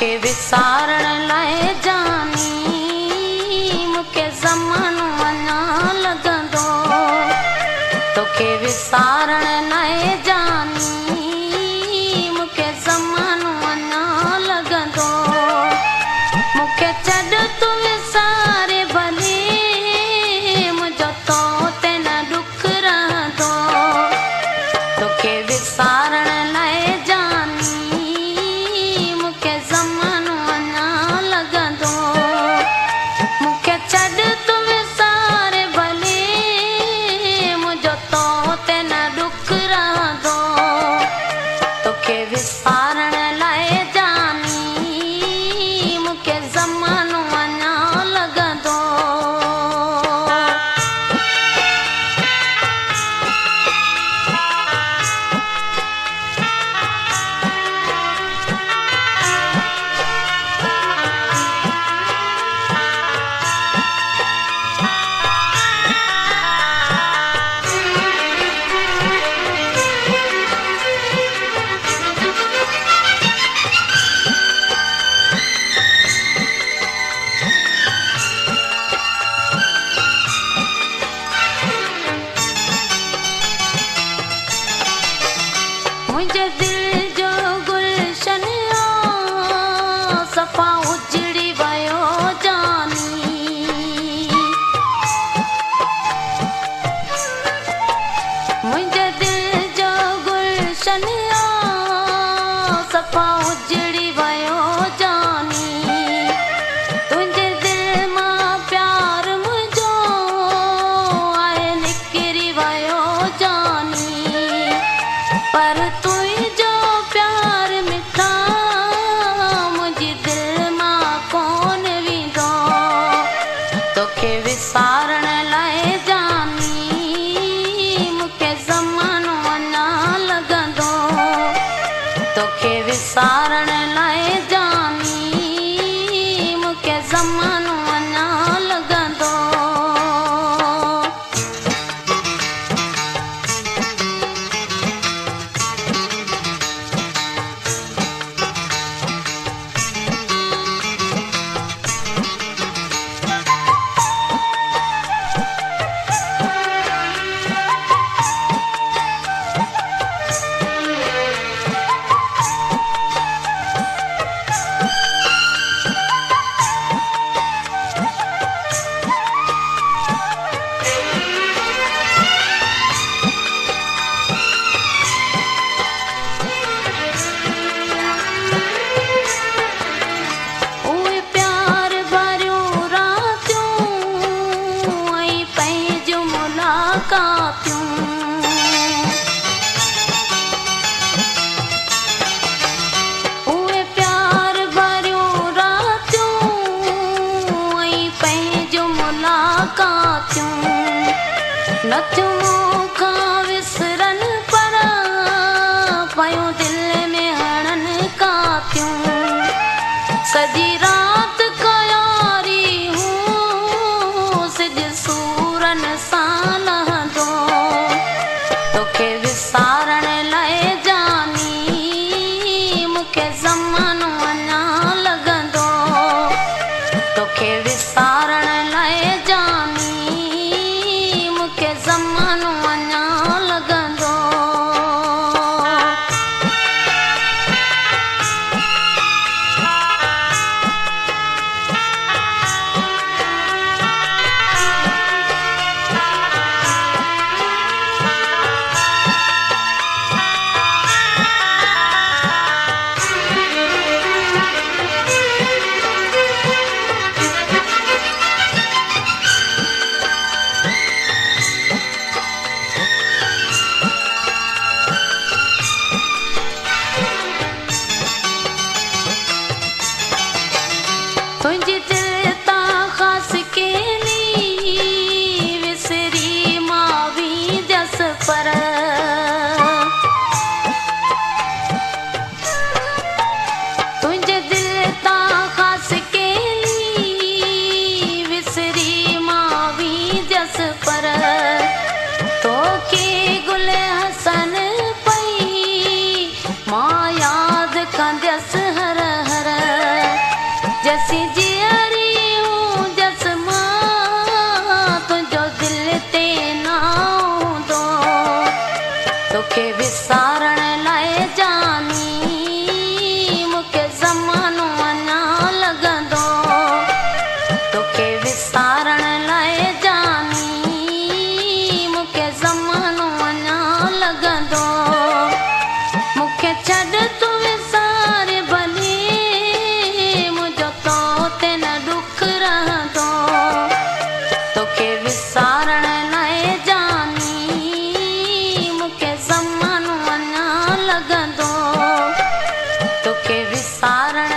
तोखे विसारण लाइ जानी मूंखे ज़मानो अञा लॻंदो। तोखे विसारण लाइ जानी मूंखे ज़मानो अञा लॻंदो। मूंखे छॾ तूं विसारे भले मुंहिंजो तो ते न ॾुख रहंदो। तोखे विसारण लाइ जानी मूंखे ज़मानो अञा लॻंदो। मूंखे छॾ तूं विसारे भले मुंहिंजो तो ते न ॾुख रहंदो। तोखे विसारण लाइ जानी मूंखे ज़मानो अञा लॻंदो। मुंहिंजे दिल जो गुलशन सफ़ा उजड़ी वियो जानी। मुंहिंजे दिल जो गुलशन सफ़ा उजड़ी वियो जानी। तुंहिंजे दिल मां प्यार मुंहिंजो आहे निकिरी वियो जानी। पर तुंहिंजो प्यार मिठा मुंहिंजी दिल मां कोन वेंदो। तोखे विसारण लाइ जानी मूंखे ज़मानो अञा लॻंदो। तोखे विसारण लाइ जानी मूंखे ज़मानो अञा लॻंदो। उहे प्यार भरियूं रातियूं ऐं पंहिंजूं मुलाक़ातियूं। उहे प्यार भरियूं रातियूं ऐं पंहिंजूं मुलाक़ातियूं। नथियूं मूंखां विसरनि पर पयूं दिल में हणनि कातियूं। सॼी राति कयारी हूं सिज सूरन सां लहंदो। तोखे विसारण लाइ जानी मूंखे ज़मानो अञा लॻंदो। तोखे विसारण लाइ जानी मूंखे ज़मानो अञा विसारण लाइ जानी मूंखे ज़मानो अञा लॻंदो तोखे विसारण